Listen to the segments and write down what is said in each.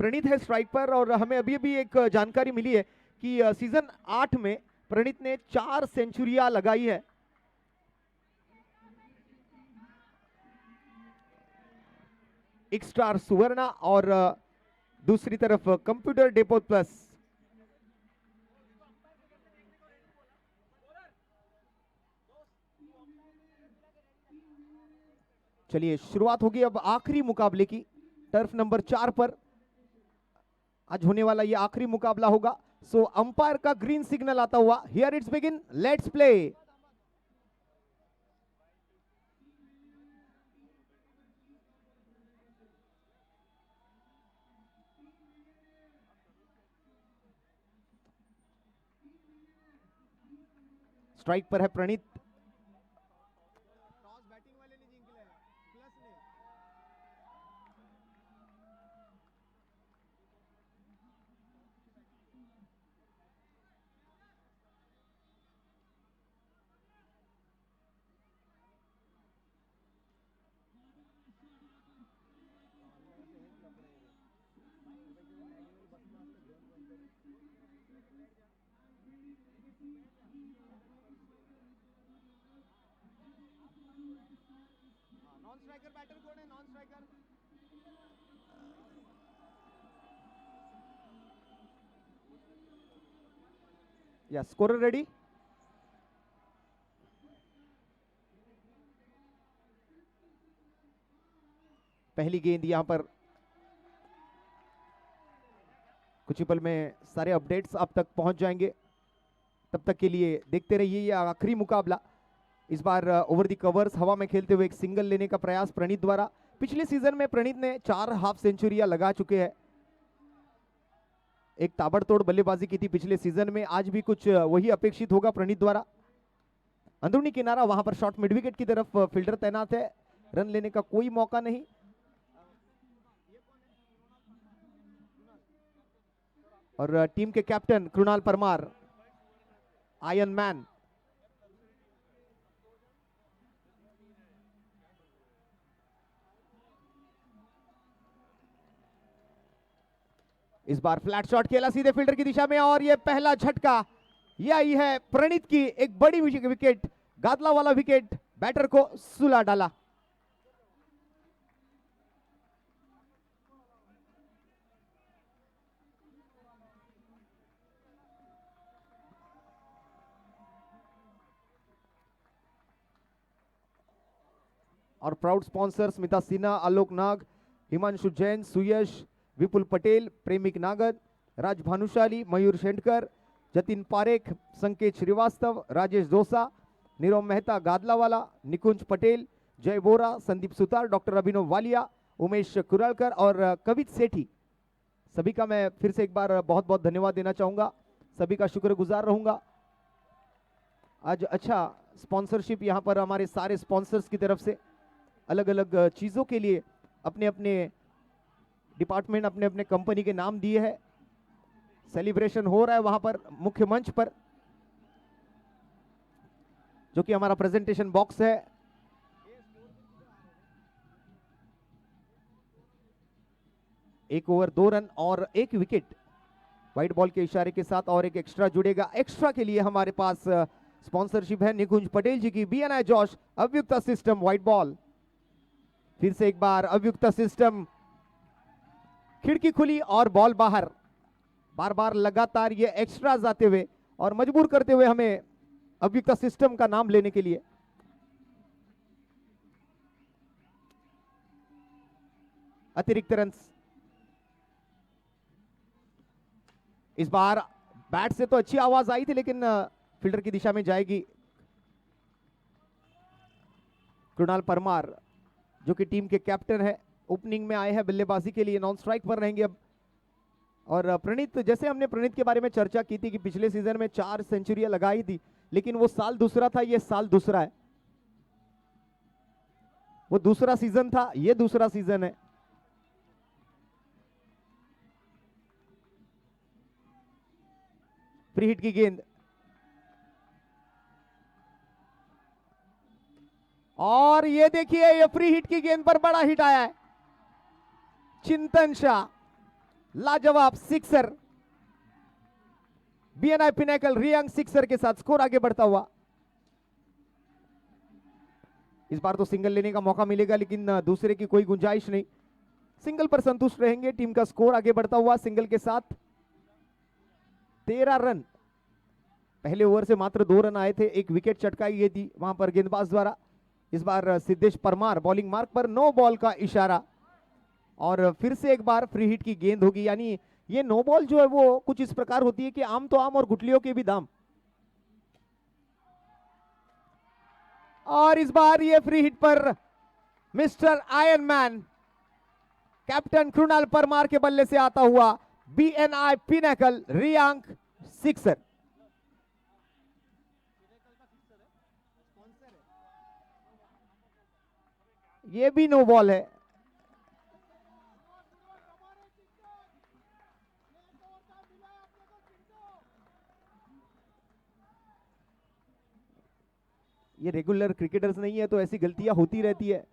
प्रणीत है स्ट्राइक पर, और हमें अभी अभी एक जानकारी मिली है कि सीजन 8 में प्रणीत ने 4 सेंचुरियां लगाई है। एक स्टार सुवर्णा और दूसरी तरफ कंप्यूटर डेपो प्लस। चलिए शुरुआत होगी अब आखिरी मुकाबले की। टर्फ नंबर 4 पर आज होने वाला ये आखिरी मुकाबला होगा। सो अंपायर का ग्रीन सिग्नल आता हुआ, here it's begin, let's play. Strike पर है प्रणीत। नॉन स्ट्राइकर बैटर कौन है? नॉन स्ट्राइकर या स्कोरर रेडी? पहली गेंद यहां पर। कुछ ही पल में सारे अपडेट्स आप तक पहुंच जाएंगे, तब तक के लिए देखते रहिए ये आखिरी मुकाबला। इस बार ओवर द कवर्स हवा में खेलते हुए एक सिंगल लेने का प्रयास प्रणीत द्वारा। पिछले सीजन में प्रणीत ने 4 हाफ सेंचुरियां लगा चुके हैं। एक ताबड़तोड़ बल्लेबाजी की थी पिछले सीजन में, आज भी कुछ वही अपेक्षित होगा प्रणीत द्वारा। अंदरूनी किनारा, वहां पर शॉट मिड विकेट की तरफ फील्डर तैनात है, रन लेने का कोई मौका नहीं। और टीम के captain Krunal Parmar, iron man. इस बार फ्लैट शॉट खेला सीधे फील्डर की दिशा में, और यह पहला झटका यह आई है प्रणीत की एक बड़ी विकेट, गादला वाला विकेट, बैटर को सुला डाला। और प्राउड स्पॉन्सर स्मिता सिन्हा, आलोक नाग, हिमांशु जैन, सुयश, विपुल पटेल, प्रेमिक नागद, राज भानुशाली, मयूर शेंडकर, जतिन पारेख, संकेत श्रीवास्तव, राजेश दोसा, नीरव मेहता गादलावाला, निकुंज पटेल, जय बोरा, संदीप सुतार, डॉक्टर अभिनव वालिया, उमेश कुरालकर और कवित सेठी, सभी का मैं फिर से एक बार बहुत बहुत धन्यवाद देना चाहूंगा। सभी का शुक्रगुजार रहूंगा। आज अच्छा स्पॉन्सरशिप यहाँ पर हमारे सारे स्पॉन्सर्स की तरफ से अलग अलग चीजों के लिए अपने अपने डिपार्टमेंट, अपने अपने कंपनी के नाम दिए हैं। सेलिब्रेशन हो रहा है वहां पर मुख्य मंच पर, जो कि हमारा प्रेजेंटेशन बॉक्स है। एक ओवर 2 रन और 1 विकेट व्हाइट बॉल के इशारे के साथ, और एक एक्स्ट्रा जुड़ेगा। एक्स्ट्रा के लिए हमारे पास स्पॉन्सरशिप है निकुंज पटेल जी की, BNI Josh, Avyukta system, white ball. फिर से एक बार अव्युक्ता सिस्टम, खिड़की खुली और बॉल बाहर। बार बार लगातार ये एक्स्ट्राज आते हुए और मजबूर करते हुए हमें अव्युक्ता सिस्टम का नाम लेने के लिए। अतिरिक्त रन। इस बार बैट से तो अच्छी आवाज आई थी, लेकिन फील्डर की दिशा में जाएगी। कृणाल परमार जो कि टीम के कैप्टन है, ओपनिंग में आए हैं बल्लेबाजी के लिए, नॉन स्ट्राइक पर रहेंगे अब। और प्रणीत, जैसे हमने प्रणीत के बारे में चर्चा की थी कि पिछले सीजन में 4 सेंचुरियां लगाई थी, लेकिन वो साल दूसरा था, ये साल दूसरा है। वो दूसरा सीजन था, ये दूसरा सीजन है। फ्री हिट की गेंद, और ये देखिए ये फ्री हिट की गेंद पर बड़ा हिट आया है। चिंतन शाह लाजवाब sixer, BNI pinnacle Reang sixer के साथ स्कोर आगे बढ़ता हुआ। इस बार तो सिंगल लेने का मौका मिलेगा, लेकिन दूसरे की कोई गुंजाइश नहीं, सिंगल पर संतुष्ट रहेंगे। टीम का स्कोर आगे बढ़ता हुआ सिंगल के साथ 13 रन। पहले ओवर से मात्र 2 रन आए थे, एक विकेट चटकाई गई थी वहां पर गेंदबाज द्वारा। इस बार सिद्धेश परमार बॉलिंग मार्क पर, नो बॉल का इशारा और फिर से एक बार फ्री हिट की गेंद होगी। यानी ये नो बॉल जो है वो कुछ इस प्रकार होती है कि आम तो आम और गुटलियों के भी दाम। और इस बार ये फ्री हिट पर mister iron man captain Krunal Parmar के बल्ले से आता हुआ बीएनआई पिनेकल रियांग सिक्सर। ये भी नो बॉल है। ये रेगुलर क्रिकेटर्स नहीं है तो ऐसी गलतियां होती रहती है।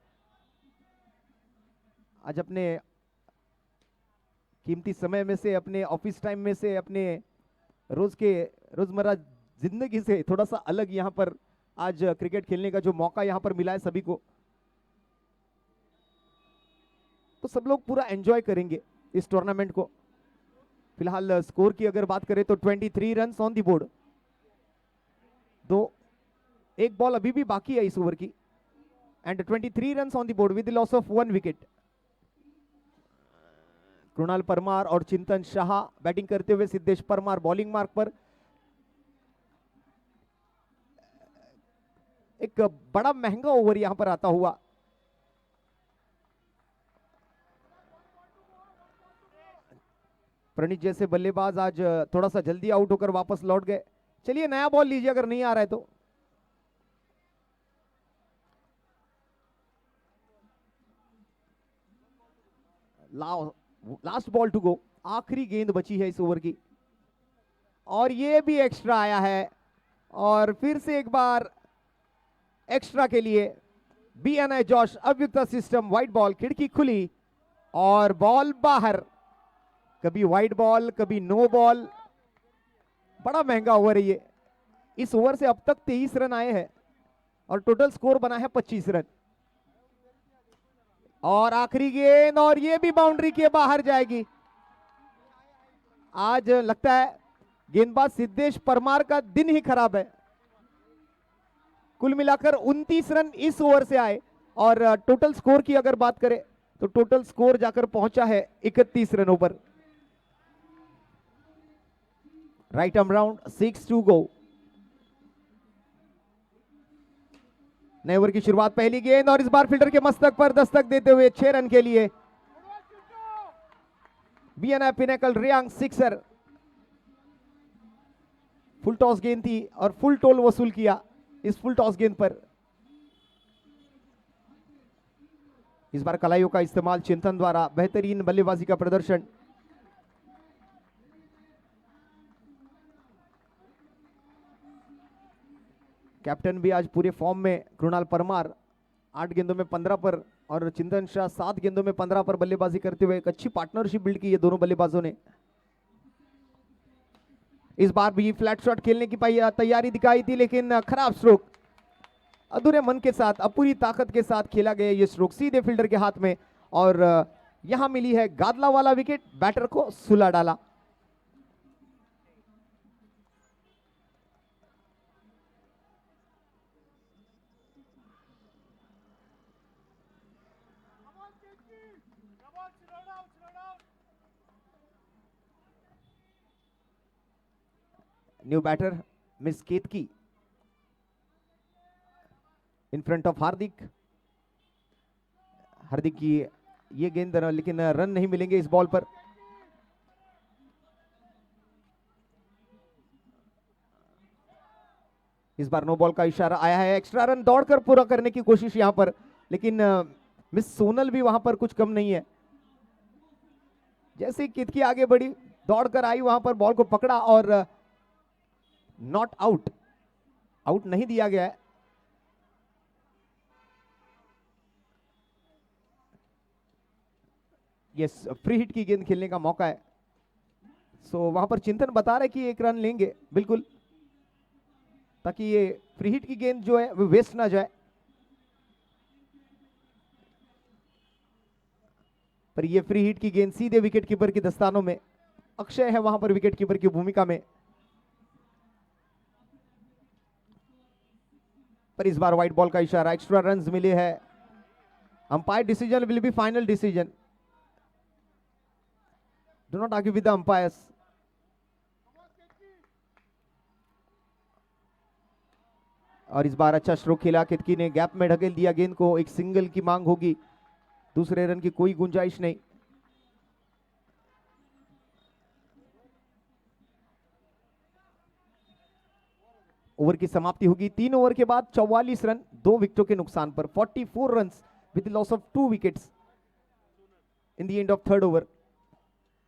आज अपने कीमती समय में से, अपने ऑफिस टाइम में से, अपने रोजमर्रा जिंदगी से थोड़ा सा अलग यहां पर आज क्रिकेट खेलने का जो मौका यहां पर मिला है सभी को, तो सब लोग पूरा एंजॉय करेंगे इस टूर्नामेंट को। फिलहाल स्कोर की अगर बात करें तो 23 रन ऑन दी बोर्ड। एक बॉल अभी भी बाकी है इस ओवर की and 23 run on the board with loss of 1 wicket. Krunal Parmar और चिंतन शाह बैटिंग करते हुए, सिद्धेश परमार बॉलिंग मार्क पर। एक बड़ा महंगा ओवर यहां पर आता हुआ। प्रणीत जैसे बल्लेबाज आज थोड़ा सा जल्दी आउट होकर वापस लौट गए। चलिए नया बॉल लीजिए अगर नहीं आ रहा है तो। लास्ट बॉल टू गो, आखिरी गेंद बची है इस ओवर की और ये भी एक्स्ट्रा आया है। और फिर से एक बार एक्स्ट्रा के लिए BNI Josh Avyukt system, white ball, खिड़की खुली और बॉल बाहर। कभी व्हाइट बॉल, कभी नो बॉल। बड़ा महंगा ओवर है ये। इस ओवर से अब तक 23 रन आए हैं और टोटल स्कोर बना है 25 रन। और आखिरी गेंद और ये भी बाउंड्री के बाहर जाएगी। आज लगता है गेंदबाज सिद्धेश परमार का दिन ही खराब है। कुल मिलाकर 29 रन इस ओवर से आए और टोटल स्कोर की अगर बात करें तो टोटल स्कोर जाकर पहुंचा है 31 रनों पर। Right arm round, 6 to go. नए ओवर की शुरुआत, पहली गेंद और इस बार फील्डर के मस्तक पर दस्तक देते हुए 6 रन के लिए BNI pinnacle Reang sixer. Full toss गेंद थी और फुल टोल वसूल किया इस फुल टॉस गेंद पर। इस बार कलाइयों का इस्तेमाल चिंतन द्वारा, बेहतरीन बल्लेबाजी का प्रदर्शन। कैप्टन भी आज पूरे फॉर्म में कृणाल परमार 8 गेंदों में 15 पर और चिंतन शाह 7 गेंदों में 15 पर बल्लेबाजी करते हुए एक अच्छी पार्टनरशिप बिल्ड की है दोनों बल्लेबाजों ने। इस बार भी फ्लैट शॉट खेलने की तैयारी दिखाई थी, लेकिन खराब स्ट्रोक, अधूरे मन के साथ, अपूरी ताकत के साथ खेला गया ये स्ट्रोक सीधे फील्डर के हाथ में और यहां मिली है गादला वाला विकेट, बैटर को सुला डाला। New batter miss Ketki in front of Hardik. Hardik की ये गेंद लेकिन रन नहीं मिलेंगे इस बॉल पर। इस बार नो बॉल का इशारा आया है। एक्स्ट्रा रन दौड़कर पूरा करने की कोशिश यहां पर, लेकिन मिस सोनल भी वहां पर कुछ कम नहीं है। जैसे केतकी आगे बढ़ी, दौड़कर आई, वहां पर बॉल को पकड़ा और नॉट आउट, आउट नहीं दिया गया है। यस, फ्री हिट की गेंद खेलने का मौका है। सो वहां पर चिंतन बता रहे कि 1 रन लेंगे बिल्कुल, ताकि ये फ्री हिट की गेंद जो है वो वेस्ट ना जाए। पर ये फ्री हिट की गेंद सीधे विकेट कीपर के दस्तानों में। अक्षय है वहां पर विकेट कीपर की भूमिका में। पर इस बार व्हाइट बॉल का इशारा, एक्स्ट्रा रन्स मिले हैं। Umpire decision will be final decision, do not argue with the umpires. और इस बार अच्छा स्ट्रोक खेला केतकी ने, गैप में ढकेल दिया गेंद को। एक सिंगल की मांग होगी, दूसरे रन की कोई गुंजाइश नहीं। ओवर की समाप्ति होगी 3 ओवर के बाद 44 रन 2 विकेटों के नुकसान पर, 44 run with loss of 2 wickets in the end of 3rd over.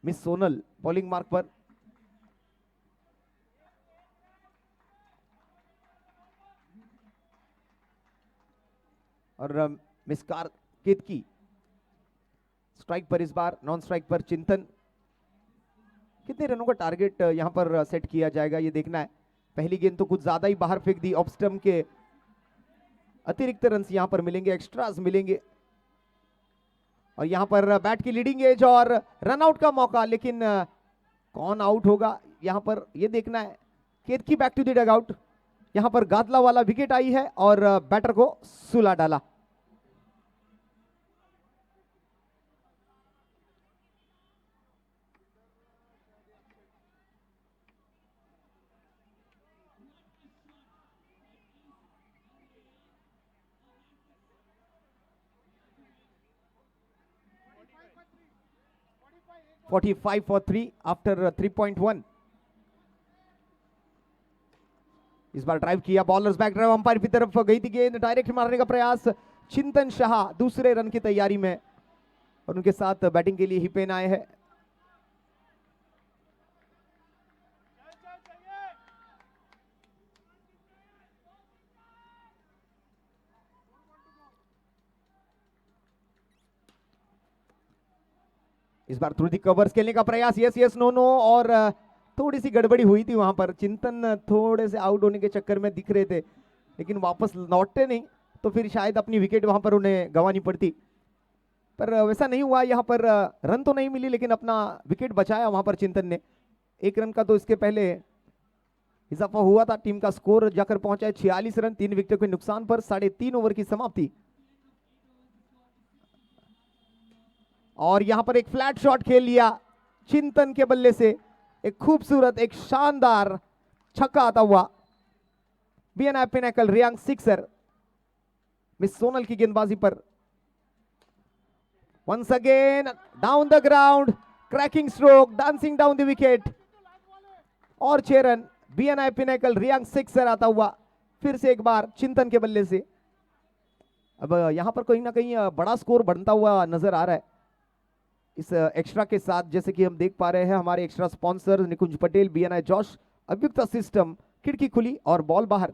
Miss Sonal bowling mark पर। और मिस कार केतकी स्ट्राइक पर इस बार, नॉन स्ट्राइक पर चिंतन। कितने रनों का टारगेट यहां पर सेट किया जाएगा ये देखना है। पहली गेंद तो कुछ ज्यादा ही बाहर फेंक दी, ऑफ स्टंप के अतिरिक्त रन यहां पर मिलेंगे, एक्स्ट्रास मिलेंगे। और यहां पर बैट की लीडिंग एज और रन आउट का मौका, लेकिन कौन आउट होगा यहां पर ये देखना है। Ketki back to the dugout. यहां पर गादला वाला विकेट आई है और बैटर को सुला डाला। $45 for 3 after 3.1। इस बार ड्राइव किया, बॉलर्स बैक ड्राइव, अंपायर की तरफ गई थी गेंद, डायरेक्ट मारने का प्रयास। चिंतन शाह दूसरे रन की तैयारी में, और उनके साथ बैटिंग के लिए हिपेन आए हैं। इस बार थ्रू दी कवर्स खेलने का प्रयास, यस यस नो नो, और थोड़ी सी गड़बड़ी हुई थी वहां पर। चिंतन थोड़े से आउट होने के चक्कर में दिख रहे थे, लेकिन वापस लौटते नहीं तो फिर शायद अपनी विकेट वहां पर उन्हें गंवानी पड़ती। पर वैसा नहीं हुआ, यहाँ पर रन तो नहीं मिली, लेकिन अपना विकेट बचाया वहां पर चिंतन ने। 1 रन का तो इसके पहले इजाफा हुआ था। टीम का स्कोर जाकर पहुंचा है 46 रन 3 विकेटों के नुकसान पर, 3.5 ओवर की समाप्ति। और यहां पर एक फ्लैट शॉट खेल लिया चिंतन के बल्ले से, एक खूबसूरत, एक शानदार छक्का आता हुआ। BNI pinnacle Reang sixer. Miss Sonal की गेंदबाजी पर once again down the ground, cracking stroke, dancing down the wicket, और 6 run. BNI pinnacle Reang sixer आता हुआ फिर से एक बार चिंतन के बल्ले से। अब यहां पर कहीं ना कहीं बड़ा स्कोर बनता हुआ नजर आ रहा है इस एक्स्ट्रा के साथ। जैसे कि हम देख पा रहे हैं, हमारे एक्स्ट्रा स्पॉन्सर निकुंज पटेल, बीएनआई जॉश, अभियुक्त सिस्टम, खिड़की खुली और बॉल बाहर।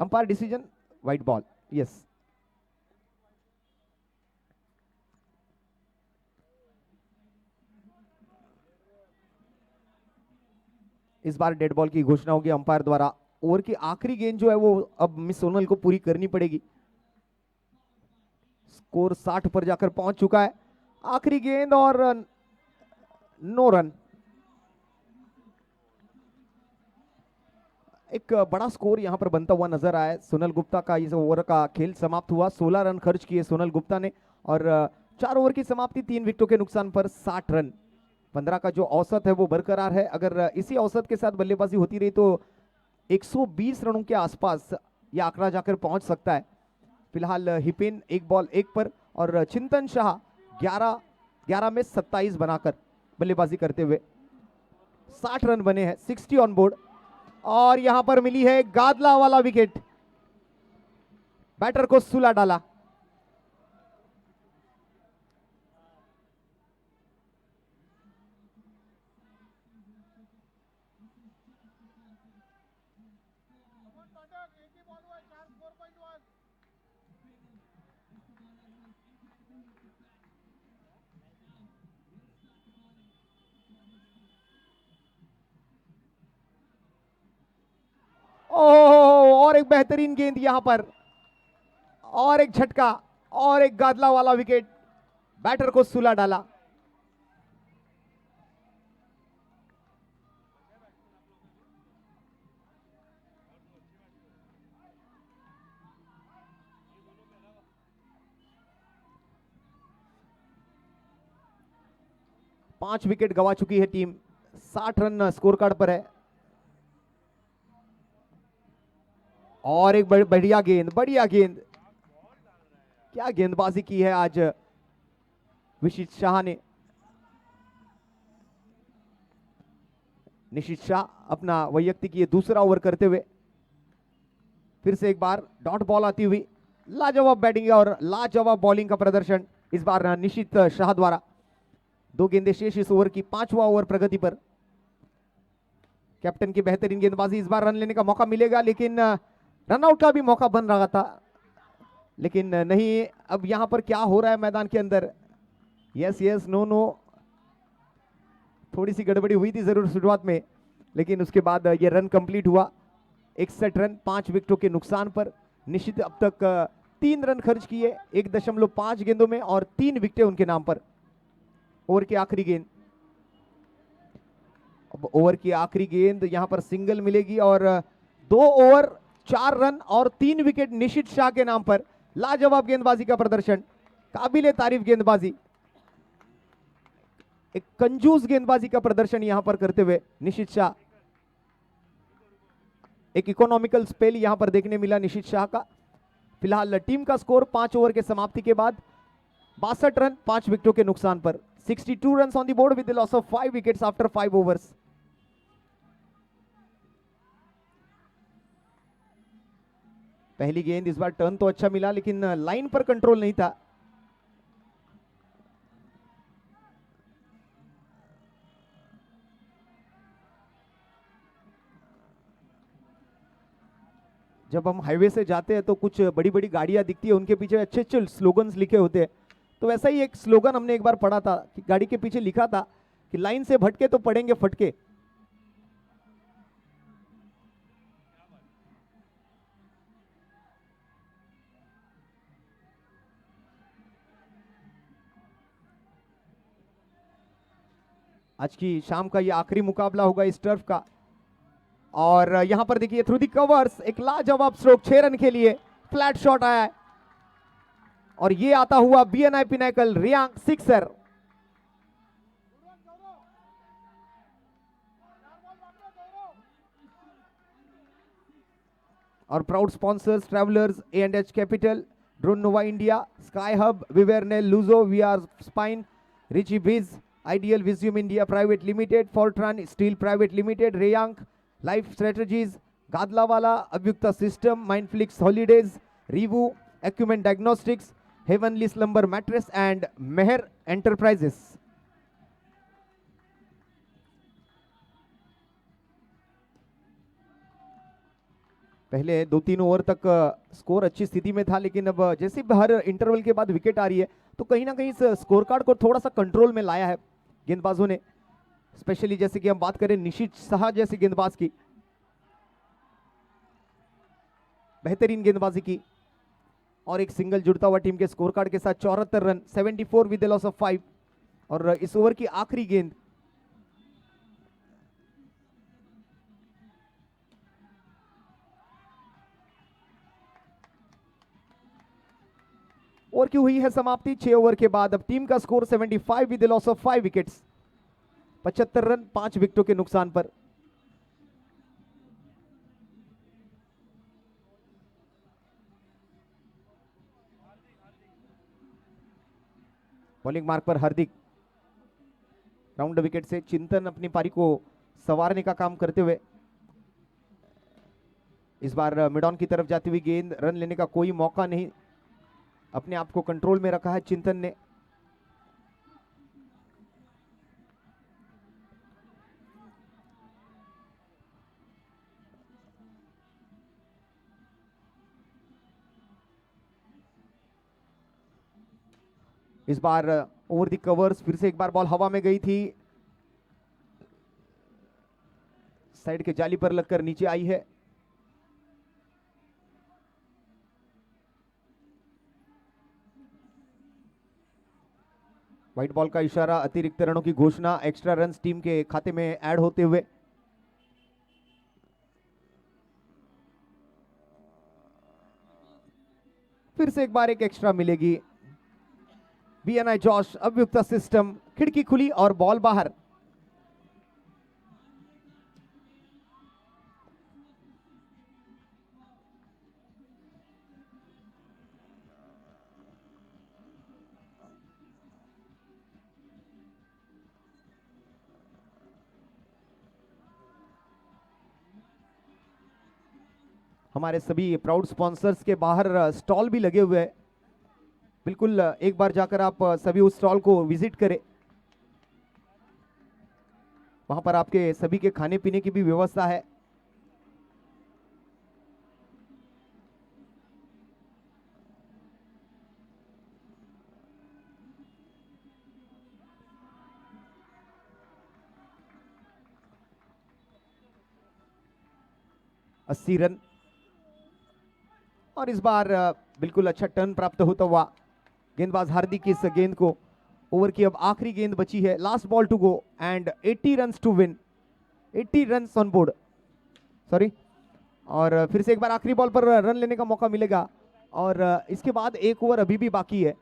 Umpire decision white ball, yes. इस बार डेड बॉल की घोषणा होगी अंपायर द्वारा। ओवर की आखिरी गेंद जो है वो अब मिस सोनल को पूरी करनी पड़ेगी। स्कोर 60 पर जाकर पहुंच चुका है। आखिरी गेंद और नो रन। एक बड़ा स्कोर यहां पर बनता हुआ नजर आया। सोनल गुप्ता का इस ओवर का खेल समाप्त हुआ, 16 रन खर्च किए सोनल गुप्ता ने, और 4 ओवर की समाप्ति 3 विकेटों के नुकसान पर 60 रन। 15 का जो औसत है वो बरकरार है। अगर इसी औसत के साथ बल्लेबाजी होती रही तो 120 रनों के आसपास यह आंकड़ा जाकर पहुंच सकता है। फिलहाल हिपेन 1 बॉल 1 पर, और चिंतन शाह 11 में 27 बनाकर बल्लेबाजी करते हुए 60 रन बने हैं, 60 ऑन बोर्ड। और यहां पर मिली है गादला वाला विकेट, बैटर को सुला डाला। और एक बेहतरीन गेंद यहां पर, और एक झटका और एक गादला वाला विकेट, बैटर को सुला डाला। पांच विकेट गंवा चुकी है टीम, 60 रन स्कोर कार्ड पर है। और एक बढ़िया गेंद, बढ़िया गेंद, क्या गेंदबाजी की है आज निशित शाह ने। निशित शाह अपना वैयक्तिक ये दूसरा ओवर करते हुए फिर से एक बार डॉट बॉल आती हुई, लाजवाब बैटिंग और लाजवाब बॉलिंग का प्रदर्शन इस बार निशित शाह द्वारा। 2 गेंदें शेष इस ओवर की, 5वां ओवर प्रगति पर। कैप्टन की बेहतरीन गेंदबाजी, इस बार रन लेने का मौका मिलेगा, लेकिन रनआउट का भी मौका बन रहा था, लेकिन नहीं। अब यहां पर क्या हो रहा है मैदान के अंदर, यस यस नो नो, थोड़ी सी गड़बड़ी हुई थी जरूर शुरुआत में, लेकिन उसके बाद ये रन कंप्लीट हुआ। 61 रन 5 विकेटों के नुकसान पर। निश्चित अब तक 3 रन खर्च किए 1.5 गेंदों में और 3 विकेटें उनके नाम पर। ओवर की आखिरी गेंद, अब ओवर की आखिरी गेंद यहां पर सिंगल मिलेगी और 2 ओवर 4 रन और 3 विकेट निशित शाह के नाम पर। लाजवाब गेंदबाजी का प्रदर्शन, काबिले तारीफ गेंदबाजी, एक कंजूस गेंदबाजी का प्रदर्शन यहां पर करते हुए निशित शाह। एक इकोनॉमिकल स्पेल यहां पर देखने मिला निशित शाह का। फिलहाल टीम का स्कोर 5 ओवर के समाप्ति के बाद 62 रन 5 विकेटों के नुकसान पर। 62 run on the board with the loss of 5 wickets after 5 overs. पहली गेंद, इस बार टर्न तो अच्छा मिला, लेकिन लाइन पर कंट्रोल नहीं था। जब हम हाईवे से जाते हैं तो कुछ बड़ी बड़ी गाड़ियां दिखती है, उनके पीछे अच्छे अच्छे स्लोगन्स लिखे होते हैं। तो वैसा ही एक स्लोगन हमने एक बार पढ़ा था कि गाड़ी के पीछे लिखा था कि लाइन से भटके तो पड़ेंगे फटके। आज की शाम का ये आखिरी मुकाबला होगा इस टर्फ का। और यहां पर देखिए थ्रू दी कवर्स एक लाजवाब स्ट्रोक, 6 रन के लिए फ्लैट शॉट आया है और ये आता हुआ बीएनआई पिनाकल रियांग सिक्सर। और proud sponsors travellers, A&H capital, drone nova India, sky hub, विवेरनेल, लूजो, VR spine, richie biz, ideal विज्यूम India private limited, Fortran steel private limited, Reyank life strategies, Gadlawala, Abhiyukta system, Mindflix holidays, रिवू, एक्यूमेंट diagnostics, heavenly slumber mattress and Mehar enterprises. पहले 2-3 over तक score अच्छी स्थिति में था, लेकिन अब जैसे हर इंटरवल के बाद विकेट आ रही है तो कहीं ना कहीं इस स्कोर कार्ड को थोड़ा सा कंट्रोल में लाया है गेंदबाजों ने। स्पेशली जैसे कि हम बात करें निशित शाह जैसे गेंदबाज की, बेहतरीन गेंदबाजी की और एक सिंगल जुड़ता हुआ टीम के स्कोर कार्ड के साथ 74 run, 74 with the loss of 5। और इस ओवर की आखिरी गेंद, ओवर की हुई है समाप्ति 6 ओवर के बाद। अब टीम का score 75 with the loss of 5 wickets, 75 run 5 विकेटों के नुकसान पर। बॉलिंग मार्क पर हार्दिक, राउंड विकेट से चिंतन अपनी पारी को संवारने का काम करते हुए। इस बार मिड ऑन की तरफ जाती हुई गेंद, रन लेने का कोई मौका नहीं, अपने आप को कंट्रोल में रखा है चिंतन ने। इस बार ओवर द कवर्स, फिर से एक बार बॉल हवा में गई थी, साइड के जाली पर लगकर नीचे आई है। व्हाइट बॉल का इशारा, अतिरिक्त रनों की घोषणा, एक्स्ट्रा रन्स टीम के खाते में ऐड होते हुए। फिर से एक बार एक एक्स्ट्रा मिलेगी। बीएनआई जॉश, अभियुक्त सिस्टम, खिड़की खुली और बॉल बाहर। हमारे सभी प्राउड स्पॉन्सर्स के बाहर स्टॉल भी लगे हुए हैं, बिल्कुल एक बार जाकर आप सभी उस स्टॉल को विजिट करें। वहां पर आपके सभी के खाने पीने की भी व्यवस्था है। अस्सी रन और इस बार बिल्कुल अच्छा टर्न प्राप्त होता हुआ। गेंदबाज हार्दिक इस गेंद को, ओवर की अब आखिरी गेंद बची है, last ball to go and 80 runs to win, 80 runs on board, sorry. और फिर से एक बार आखिरी बॉल पर रन लेने का मौका मिलेगा और इसके बाद एक ओवर अभी भी बाकी है।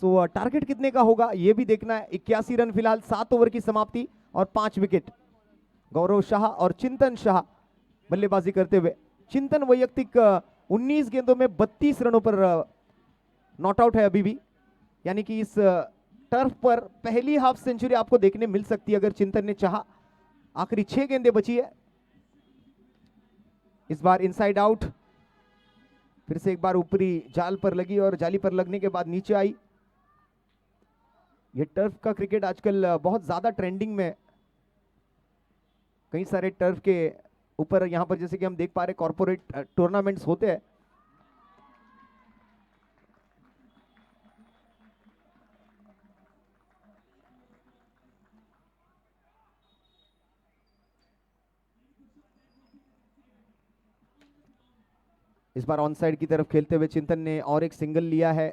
सो टारगेट कितने का होगा ये भी देखना है। 81 रन फिलहाल, 7 ओवर की समाप्ति और 5 विकेट। गौरव शाह और चिंतन शाह बल्लेबाजी करते हुए। चिंतन वैयक्तिक 19 गेंदों में 32 रनों पर नॉट आउट है अभी भी, यानी कि इस टर्फ पर पहली हाफ सेंचुरी आपको देखने मिल सकती है अगर चिंतन ने चाहा। आखिरी 6 गेंदें बची है। इस बार इनसाइड आउट, फिर से एक बार ऊपरी जाल पर लगी और जाली पर लगने के बाद नीचे आई। ये टर्फ का क्रिकेट आजकल बहुत ज्यादा ट्रेंडिंग में। कई सारे टर्फ के ऊपर यहां पर जैसे कि हम देख पा रहे कॉर्पोरेट टूर्नामेंट्स होते हैं। इस बार ऑन साइड की तरफ खेलते हुए चिंतन ने और एक सिंगल लिया है।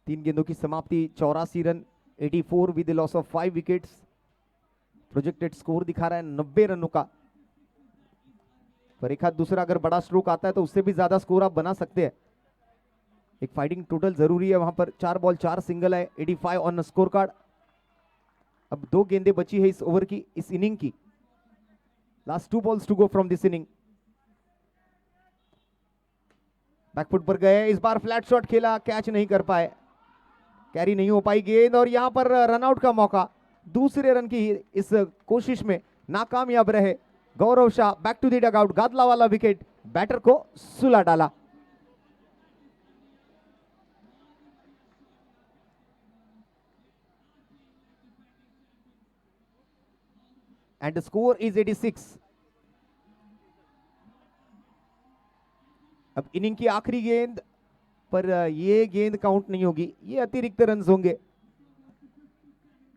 3 गेंदों की समाप्ति, 84 run, 84 with loss of 5 wickets. Projected score दिखा रहा है 90 रनों का, पर एक हाथ दूसरा अगर बड़ा स्ट्रोक आता है तो उससे भी ज्यादा स्कोर आप बना सकते हैं। एक फाइटिंग टोटल जरूरी है वहां पर। 4 बॉल 4 सिंगल है, 85 ऑन स्कोर कार्ड। अब 2 गेंदें बची है इस ओवर की, इस इनिंग की। Last 2 balls to go from this inning. Back foot पर गए, इस बार फ्लैट शॉट खेला, कैच नहीं कर पाए, कैरी नहीं हो पाई गेंद और यहां पर रनआउट का मौका। दूसरे रन की इस कोशिश में नाकामयाब रहे Gaurav Shah. Back to the dugout, Gadla वाला विकेट, बैटर को सुला डाला। And score is 86। अब इनिंग की आखिरी गेंद पर ये गेंद काउंट नहीं होगी, ये अतिरिक्त रन होंगे।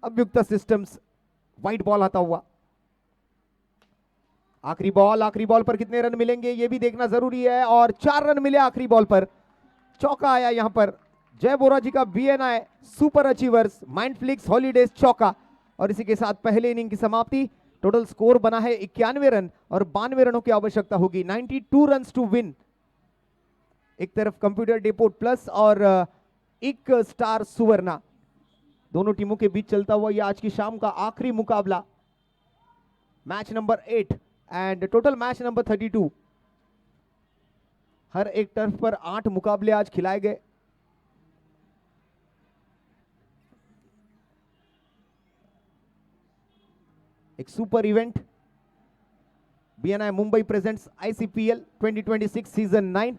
अभियुक्त सिस्टम्स, व्हाइट बॉल आता हुआ। आखिरी बॉल पर कितने रन मिलेंगे ये भी देखना जरूरी है और 4 रन मिले आखिरी बॉल पर। चौका आया यहां पर जय बोरा जी का बीएनआई सुपर अचीवर्स माइंडफ्लिक्स हॉलीडेज चौका। और इसी के साथ पहले इनिंग की समाप्ति। टोटल स्कोर बना है 91 रन और 92 रनों की आवश्यकता होगी। 92 रन टू विन। एक तरफ कंप्यूटर डेपोर्ट प्लस और एक स्टार सुवर्णा, दोनों टीमों के बीच चलता हुआ यह आज की शाम का आखिरी मुकाबला। Match number 8 and total match number 32। हर एक टर्फ पर 8 मुकाबले आज खिलाए गए। एक super event. BNI Mumbai presents ICPL 2026 season 9।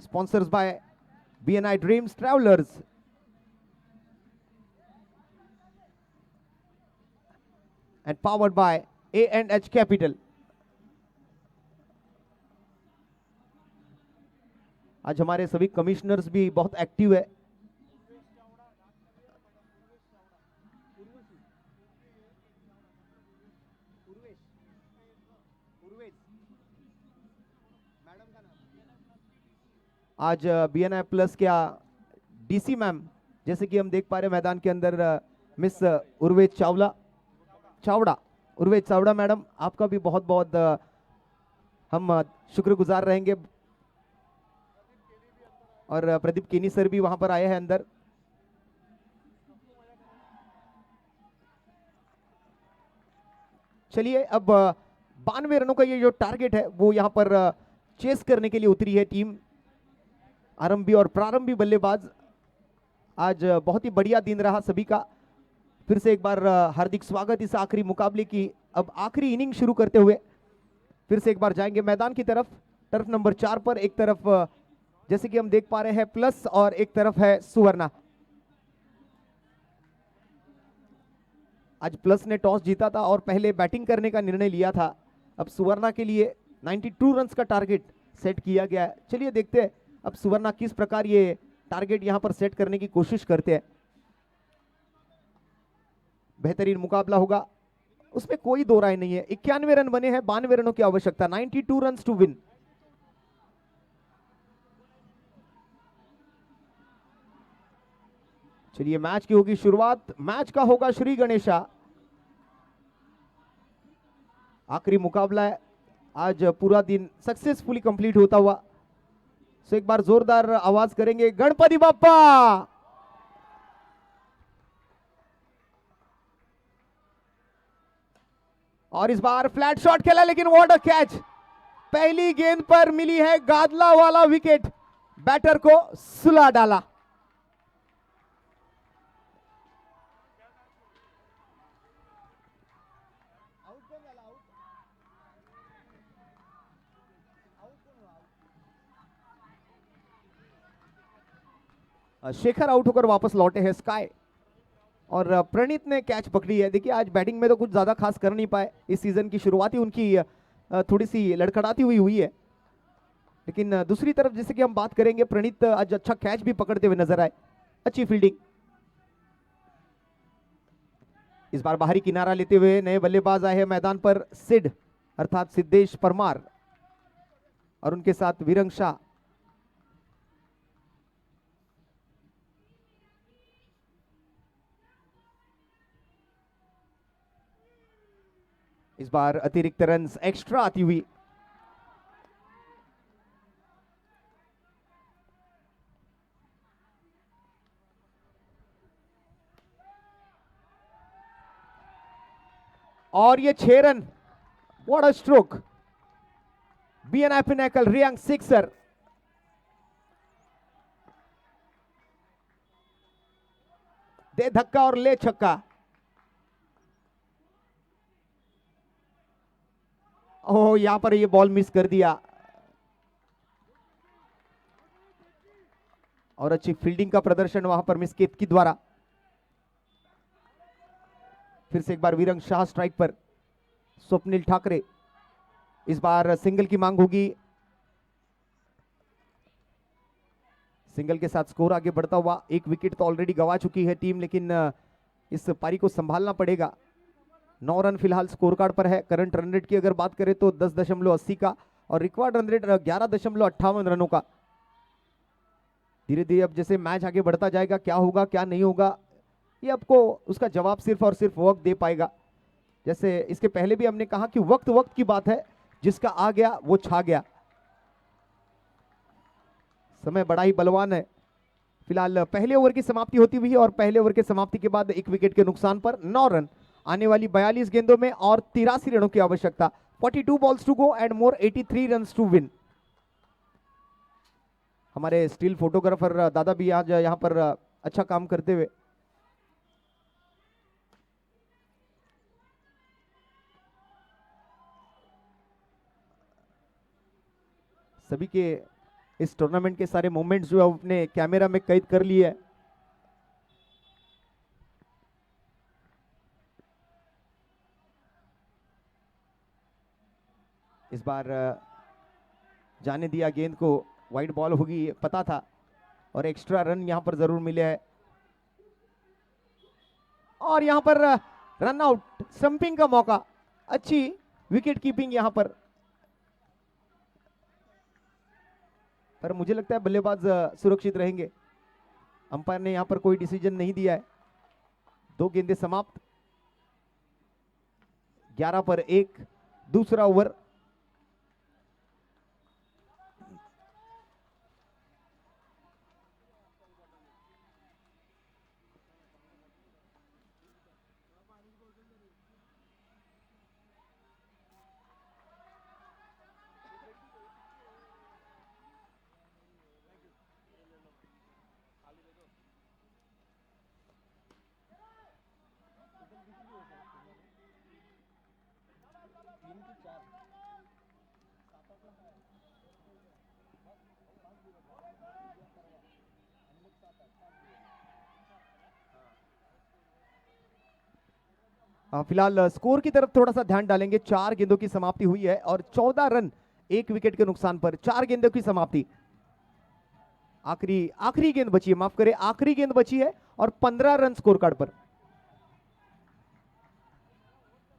Sponsors by BNI Dreams Travelers and powered by A&H Capital. आज हमारे सभी कमिश्नर्स भी बहुत एक्टिव है। आज BNI प्लस क्या DC मैम, जैसे कि हम देख पा रहे हैं मैदान के अंदर मिस उर्वेश चावड़ा मैडम, आपका भी बहुत बहुत हम शुक्रगुजार रहेंगे। और प्रदीप केनी सर भी वहां पर आए हैं अंदर। चलिए अब 92 रनों का ये जो टारगेट है वो यहां पर चेस करने के लिए उतरी है टीम। आरंभी और प्रारंभी बल्लेबाज, आज बहुत ही बढ़िया दिन रहा सभी का। फिर से एक बार हार्दिक स्वागत इस आखिरी मुकाबले की। अब आखिरी इनिंग शुरू करते हुए फिर से एक बार जाएंगे मैदान की तरफ, टर्फ नंबर 4 पर। एक तरफ जैसे कि हम देख पा रहे हैं प्लस और एक तरफ है सुवर्णा। आज प्लस ने टॉस जीता था और पहले बैटिंग करने का निर्णय लिया था। अब सुवर्णा के लिए 92 रन्स का टारगेट सेट किया गया है। चलिए देखते हैं अब सुवर्णा किस प्रकार ये टारगेट यहां पर सेट करने की कोशिश करते हैं। बेहतरीन मुकाबला होगा, उसमें कोई दो राय नहीं है। 91 रन बने हैं, 92 रनों की आवश्यकता, 92 रन्स टू विन। चलिए मैच की होगी शुरुआत। मैच का होगा श्री गणेशा। आखिरी मुकाबला है, आज पूरा दिन सक्सेसफुली कंप्लीट होता हुआ। सो एक बार जोरदार आवाज करेंगे गणपति बाप्पा। और इस बार फ्लैट शॉट खेला, लेकिन व्हाट अ कैच। पहली गेंद पर मिली है गादला वाला विकेट, बैटर को सुला डाला। शेखर आउट होकर वापस लौटे हैं स्काई, और प्रणीत ने कैच पकड़ी है। देखिए आज बैटिंग में तो कुछ ज्यादा खास कर नहीं पाए। इस सीजन की शुरुआत ही उनकी थोड़ी सी लड़खड़ाती हुई है। लेकिन दूसरी तरफ जैसे कि हम बात करेंगे, प्रणीत आज अच्छा कैच भी पकड़ते हुए नजर आए, अच्छी फील्डिंग। इस बार बाहरी किनारा लेते हुए नए बल्लेबाज आए हैं मैदान पर, सिड अर्थात सिद्धेश परमार, और उनके साथ वीरंग शाह। इस बार अतिरिक्त रन एक्स्ट्रा आती हुई। और ये 6 run, what a stroke. BNI pinnacle Riyang sixer. दे धक्का और ले छक्का। ओह, यहां पर ये बॉल मिस कर दिया, और अच्छी फील्डिंग का प्रदर्शन वहां पर मिस केतकी द्वारा। फिर से एक बार वीरंग शाह स्ट्राइक पर, स्वप्निल ठाकरे। इस बार सिंगल की मांग होगी। सिंगल के साथ स्कोर आगे बढ़ता हुआ। एक विकेट तो ऑलरेडी गंवा चुकी है टीम, लेकिन इस पारी को संभालना पड़ेगा। 9 रन फिलहाल स्कोर कार्ड पर है। करंट रन रेट की अगर बात करें तो 10.80 का, और रिकॉर्ड रन रेट 11.58 रनों का। धीरे धीरे अब जैसे मैच आगे बढ़ता जाएगा, क्या होगा क्या नहीं होगा, ये आपको उसका जवाब सिर्फ और सिर्फ वक्त दे पाएगा। जैसे इसके पहले भी हमने कहा कि वक्त वक्त की बात है, जिसका आ गया वो छा गया। समय बड़ा ही बलवान है। फिलहाल पहले ओवर की समाप्ति होती हुई है, और पहले ओवर के समाप्ति के बाद एक विकेट के नुकसान पर 9 रन। आने वाली 42 गेंदों में और 83 रनों की आवश्यकता। 42 balls to go and more 83 runs to win. हमारे स्टिल फोटोग्राफर दादा भी आज यहां पर अच्छा काम करते हुए। सभी के इस टूर्नामेंट के सारे मोमेंट्स जो है अपने कैमरा में कैद कर लिए है। इस बार जाने दिया गेंद को, वाइड बॉल होगी पता था, और एक्स्ट्रा रन यहां पर जरूर मिले हैं। और यहां पर रन आउट, स्टंपिंग का मौका। अच्छी विकेट कीपिंग यहां पर पर मुझे लगता है बल्लेबाज सुरक्षित रहेंगे। अंपायर ने यहां पर कोई डिसीजन नहीं दिया है। 2 गेंदें समाप्त, 11 पर 1, दूसरा ओवर। फिलहाल स्कोर की तरफ थोड़ा सा ध्यान डालेंगे। 4 गेंदों की समाप्ति हुई है और 14 रन 1 विकेट के नुकसान पर। 4 गेंदों की समाप्ति, आखिरी गेंद बची है, माफ करें, आखिरी गेंद बची है और 15 रन स्कोर कार्ड पर।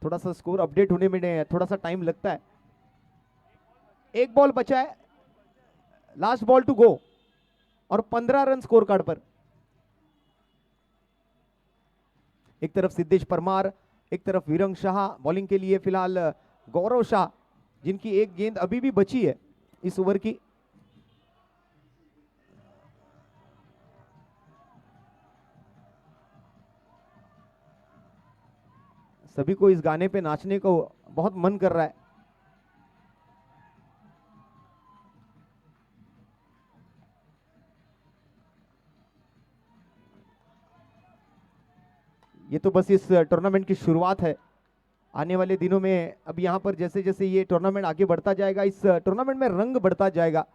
थोड़ा सा स्कोर अपडेट होने में थोड़ा सा टाइम लगता है। 1 बॉल बचा है, लास्ट बॉल टू गो और 15 रन स्कोर कार्ड पर। एक तरफ सिद्धेश परमार, एक तरफ वीरंग शाह। बॉलिंग के लिए फिलहाल गौरव शाह, जिनकी 1 गेंद अभी भी बची है इस ओवर की। सभी को इस गाने पे नाचने को बहुत मन कर रहा है। ये तो बस इस टूर्नामेंट की शुरुआत है। आने वाले दिनों में अब यहां पर जैसे जैसे ये टूर्नामेंट आगे बढ़ता जाएगा, इस टूर्नामेंट में रंग बढ़ता जाएगा।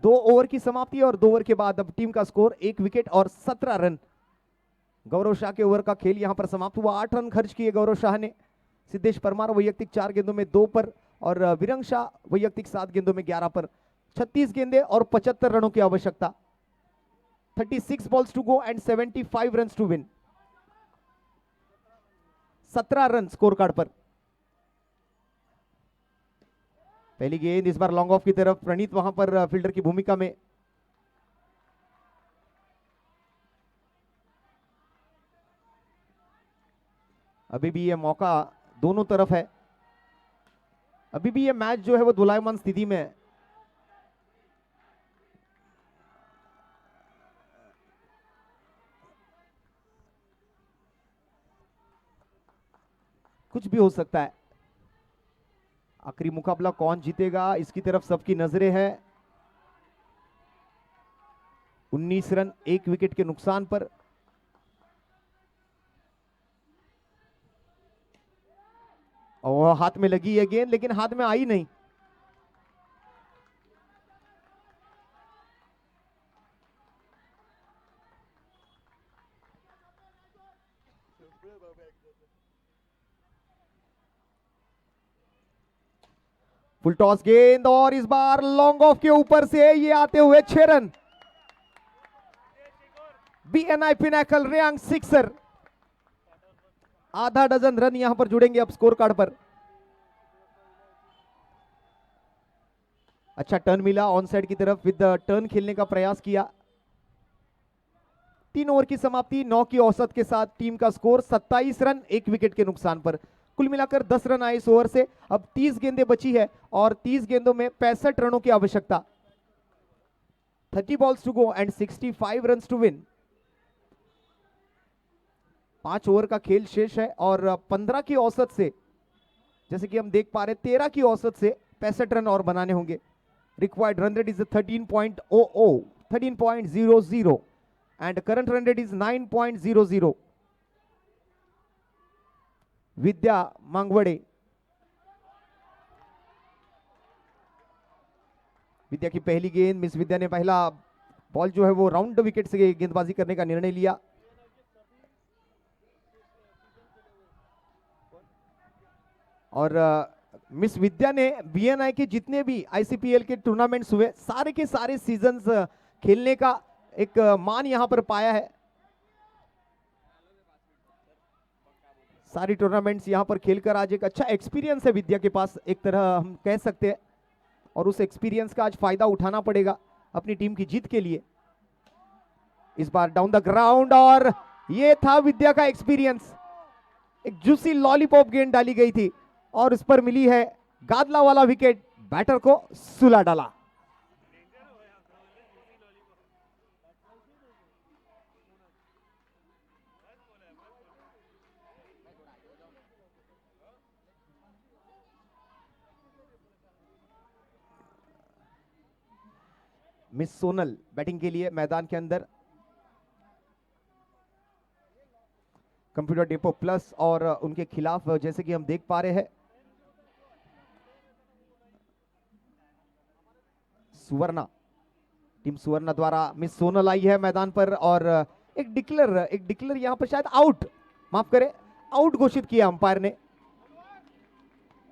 2 ओवर की समाप्ति और 2 ओवर के बाद अब टीम का स्कोर 1 विकेट और 17 रन। गौरव शाह के ओवर का खेल यहां पर समाप्त हुआ। 8 रन खर्च किए गौरव शाह ने। सिद्धेश परमार वैयक्तिक 4 गेंदों में 2 पर और वीरंग शाह वैयक्तिक 7 गेंदों में 11 पर। 36 गेंदें और 75 रनों की आवश्यकता। 36 balls to go and 75 runs to win। 17 run score card पर। पहली गेंद इस बार लॉन्ग ऑफ की तरफ। प्रणीत वहां पर फील्डर की भूमिका में। अभी भी ये मौका दोनों तरफ है। अभी भी ये मैच जो है वो दोलायमान स्थिति में है। कुछ भी हो सकता है। आखिरी मुकाबला कौन जीतेगा, इसकी तरफ सबकी नजरें हैं। 19 रन 1 विकेट के नुकसान पर। और हाथ में लगी है गेंद, लेकिन हाथ में आई नहीं। फुल टॉस गेंद और इस बार लॉन्ग ऑफ के ऊपर से ये आते हुए 6 run. BNI pinnacle Riyang sixer. आधा डजन रन यहां पर जुड़ेंगे अब स्कोर कार्ड पर। अच्छा टर्न मिला ऑन साइड की तरफ। विद टर्न खेलने का प्रयास किया। 3 ओवर की समाप्ति, 9 की औसत के साथ टीम का स्कोर 27 रन 1 विकेट के नुकसान पर। कुल मिलाकर 10 रन आए इस ओवर से। अब 30 गेंदें बची है और 30 गेंदों में 65 रनों की आवश्यकता। 30 balls to go and 65 runs to win। 5 over का खेल शेष है और 15 की औसत से, जैसे कि हम देख पा रहे, 13 की औसत से 65 रन और बनाने होंगे। Required run rate is 13.00, 13.00 and current run rate is 9.00। विद्या मांगवड़े। विद्या की पहली गेंद मिस। विद्या ने पहला बॉल जो है वो राउंड विकेट से गेंदबाजी करने का निर्णय लिया। और मिस विद्या ने बीएनआई के जितने भी आईसीपीएल के टूर्नामेंट्स हुए, सारे के सारे सीजन्स खेलने का एक मान यहां पर पाया है। सारी टूर्नामेंट्स यहां पर खेलकर आज एक अच्छा एक्सपीरियंस है विद्या के पास, एक तरह हम कह सकते हैं। और उस एक्सपीरियंस का आज फायदा उठाना पड़ेगा अपनी टीम की जीत के लिए। इस बार डाउन द ग्राउंड, और ये था विद्या का एक्सपीरियंस। एक जूसी लॉलीपॉप गेंद डाली गई थी और उस पर मिली है गादला वाला विकेट, बैटर को सुला डाला। मिस सोनल बैटिंग के लिए मैदान के अंदर। कंप्यूटर डेपो प्लस और उनके खिलाफ जैसे कि हम देख पा रहे हैं सुवर्णा, टीम सुवर्णा द्वारा मिस सोनल आई है मैदान पर और एक डिक्लेयर यहां पर शायद आउट, माफ करें, आउट घोषित किया अंपायर ने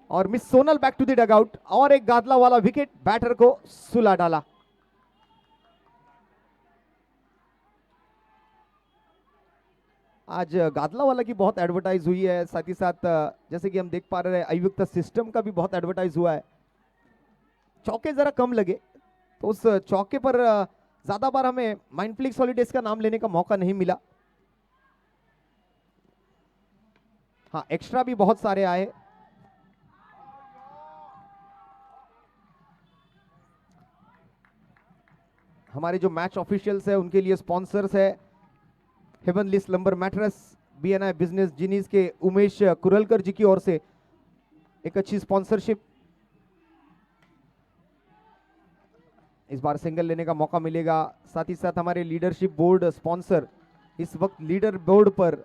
और miss Sonal back to the dugout और एक गादला वाला विकेट, बैटर को सुला डाला। आज गादला वाला की बहुत एडवर्टाइज हुई है, साथ ही साथ जैसे कि हम देख पा रहे हैं अयुक्त सिस्टम का भी बहुत एडवर्टाइज हुआ है। चौके जरा कम लगे तो उस चौके पर ज्यादा बार हमें माइंडफ्लिक्स हॉलीडेज का नाम लेने का मौका नहीं मिला। हाँ, एक्स्ट्रा भी बहुत सारे आए। हमारे जो मैच ऑफिशियल्स है उनके लिए स्पॉन्सर्स है heavenly slumber mattress, BNI business genies के उमेश कुरलकर जी की ओर से एक अच्छी स्पॉन्सरशिप। इस बार सिंगल लेने का मौका मिलेगा। साथ ही साथ हमारे लीडरशिप बोर्ड स्पॉन्सर इस वक्त लीडर बोर्ड पर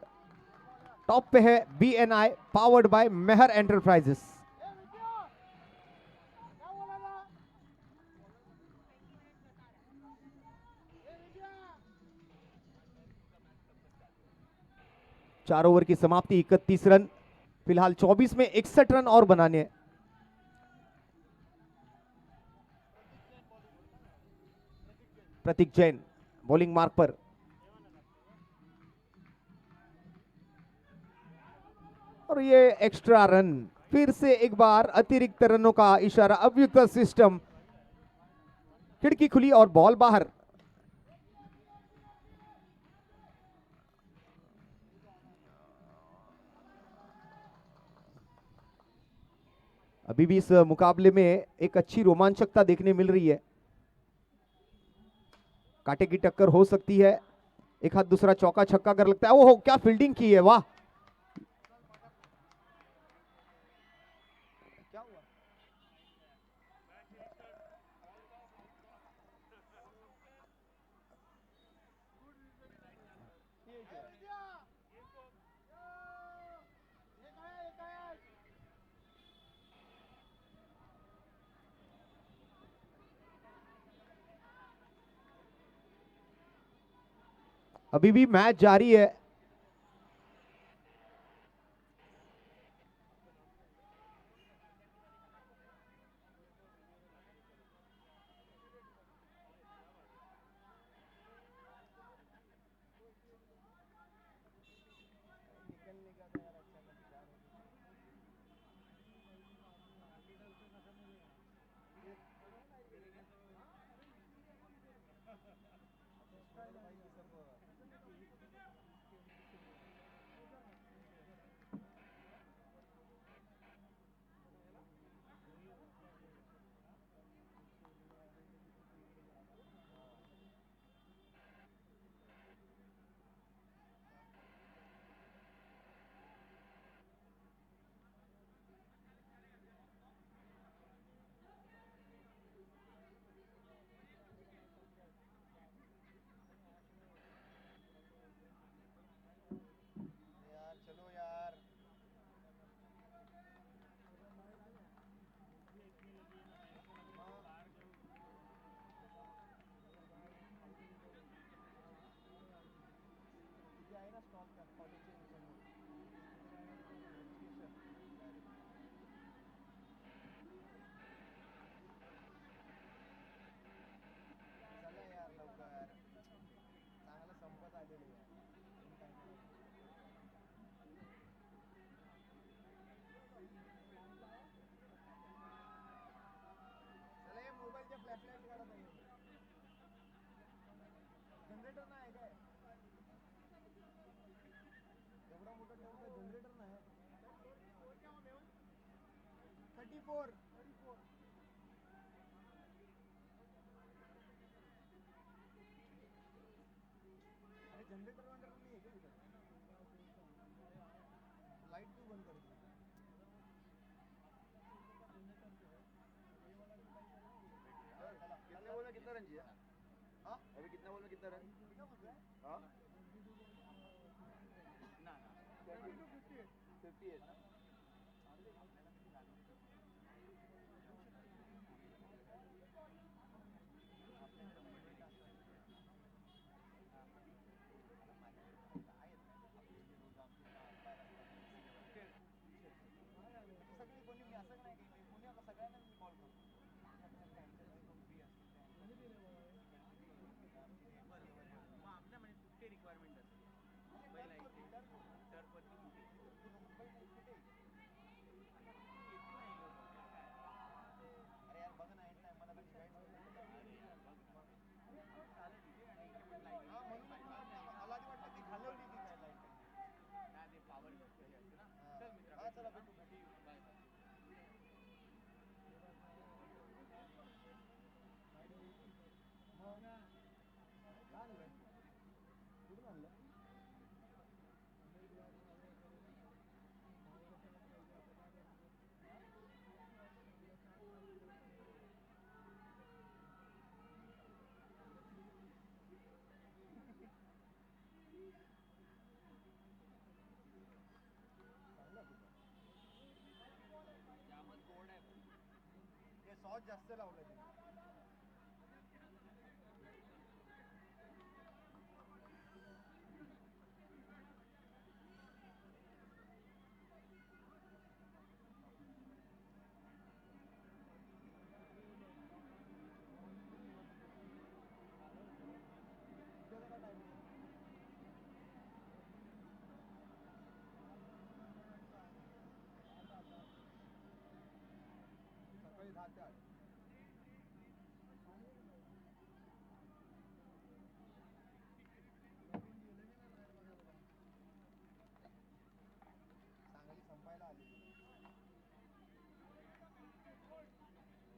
टॉप पे है BNI powered by Mehar enterprises. चार ओवर की समाप्ति, 31 रन, फिलहाल 24 में 61 रन और बनाने हैं। प्रतीक जैन बॉलिंग मार्क पर, और ये एक्स्ट्रा रन, फिर से एक बार अतिरिक्त रनों का इशारा। अव्युक्त सिस्टम, खिड़की खुली और बॉल बाहर। अभी भी इस मुकाबले में एक अच्छी रोमांचकता देखने मिल रही है, कांटे की टक्कर हो सकती है। एक हाथ दूसरा चौका छक्का कर लगता है। ओहो, क्या फील्डिंग की है, वाह। अभी भी मैच जारी है। 34. अरे जनरेटर वंडर नहीं है क्या इधर? लाइट क्यों बंद कर दी? कितने बॉल में कितना रन चाहिए? हाँ अभी कितना बॉल में कितना रन? हाँ ना 58. सगळी कोणी मी असं नाही की कोणी आता सगळ्यांना मी कॉल करतो मग आपल्या म्हणजे कुठे रिक्वायरमेंट असते पहिला इथे टर्फवरती कुठे मुंबईला कुठे येते नाही अरे यार बघ ना एंड टाइम मला कधी जॉईन चालेल तिथे आणि इथे पण लाईट हा म्हणून मला आधी वाटतं ती घालवली ती काय लाईट ना ते पॉवर असते ना चल मित्र हा चला भेटू बाय आणलं कुठून आणलं जामच गोड आहे हे सॉस जास्त लावलं तिने सकाळी 10 ते 8 सांगली संपायला आली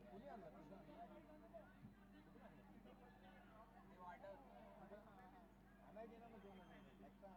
कुणी आणलं तुझं आणायचे ना मग 2 एक्स्ट्रा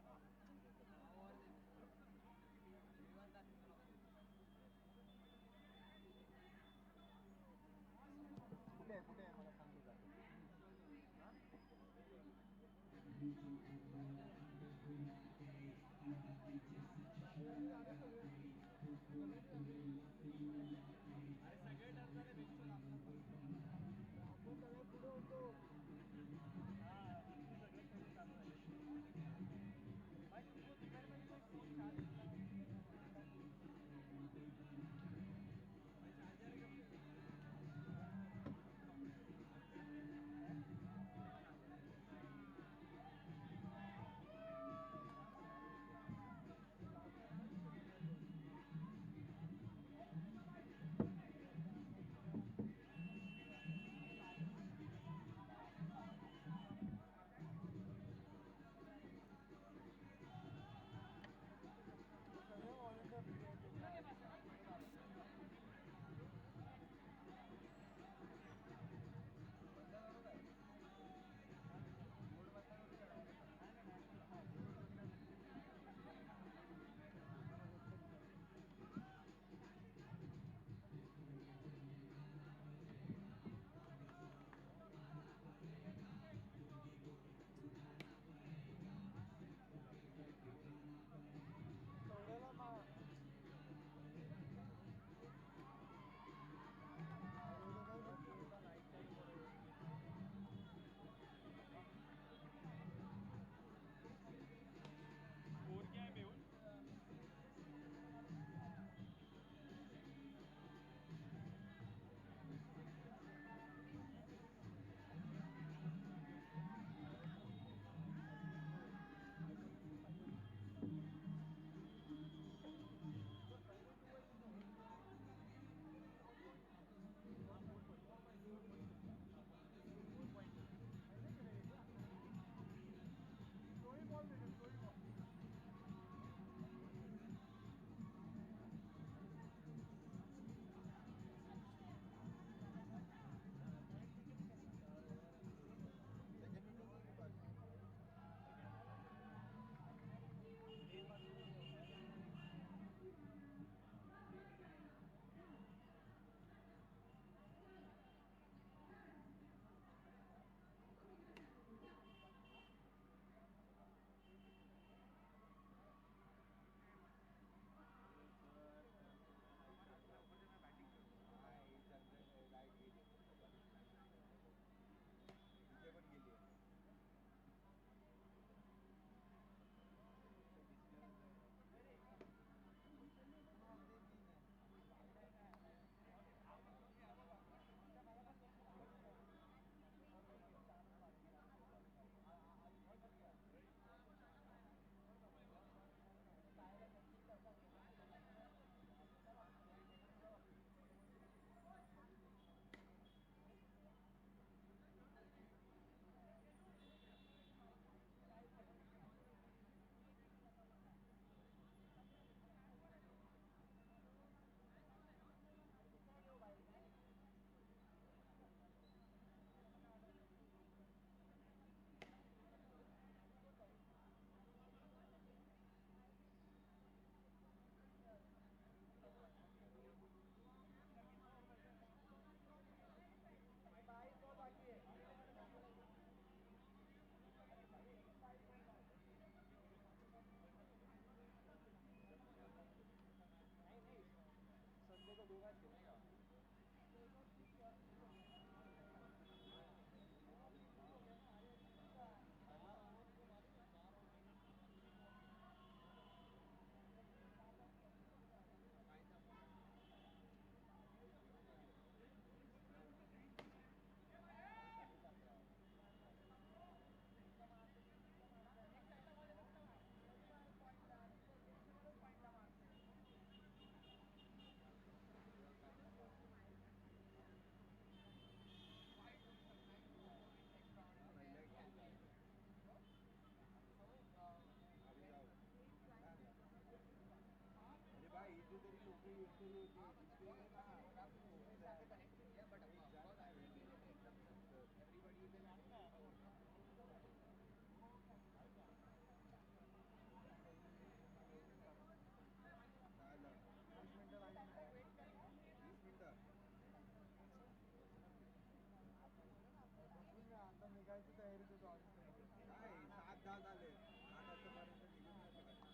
आता निघायची तयारी तुझं काय 7-10 झाले 8 वाजतापर्यंत निघून नाही पडायचं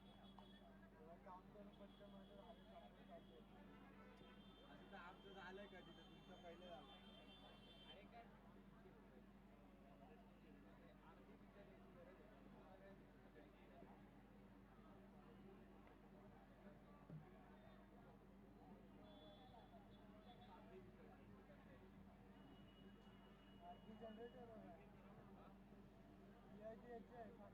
काम करून पटकन माझं झालं चालू असं तर आमचं झालंय का तिथं तुमचं पहिले झालं अरे काय अर्धी पिक्चर यायची गरज जनरेटर याची आहे